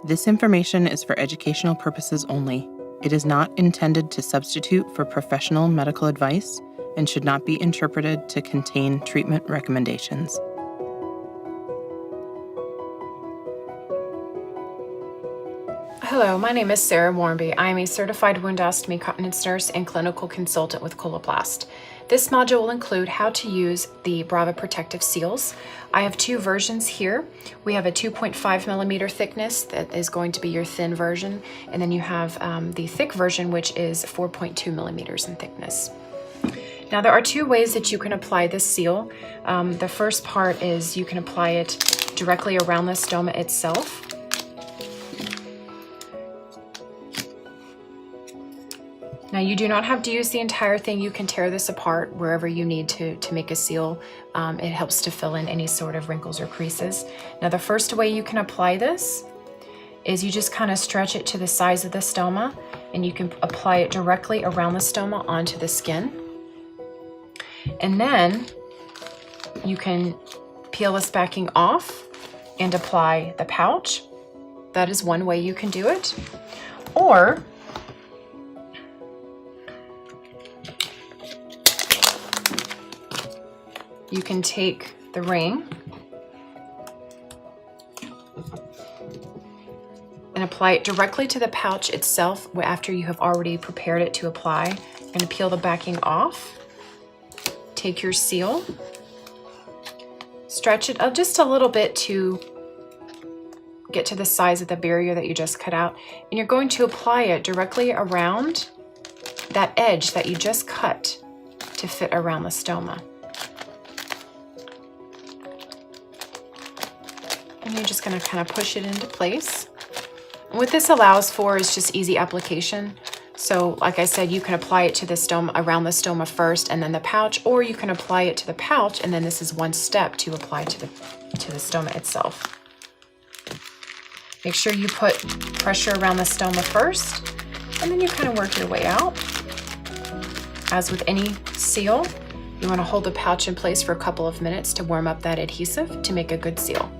This information is for educational purposes only. It is not intended to substitute for professional medical advice and should not be interpreted to contain treatment recommendations. Hello, my name is Sarah Warmby. I am a certified woundostomy continence nurse and clinical consultant with Coloplast. This module will include how to use the Brava Protective Seals. I have two versions here. We have a 2.5 millimeter thickness that is going to be your thin version, and then you have the thick version, which is 4.2 millimeters in thickness. Now there are two ways that you can apply this seal. The first part is you can apply it directly around the stoma itself. Now you do not have to use the entire thing. You can tear this apart wherever you need to make a seal. It helps to fill in any sort of wrinkles or creases. Now the first way you can apply this is you just kind of stretch it to the size of the stoma, and you can apply it directly around the stoma onto the skin. And then you can peel this backing off and apply the pouch. That is one way you can do it. Or you can take the ring and apply it directly to the pouch itself after you have already prepared it to apply. You're going to peel the backing off. Take your seal, stretch it up just a little bit to get to the size of the barrier that you just cut out, and you're going to apply it directly around that edge that you just cut to fit around the stoma. And you're just going to kind of push it into place. And what this allows for is just easy application. So like I said, you can apply it to the stoma, around the stoma first, and then the pouch, or you can apply it to the pouch, and then this is one step to apply to the stoma itself. Make sure you put pressure around the stoma first, and then you kind of work your way out. As with any seal, you want to hold the pouch in place for a couple of minutes to warm up that adhesive to make a good seal.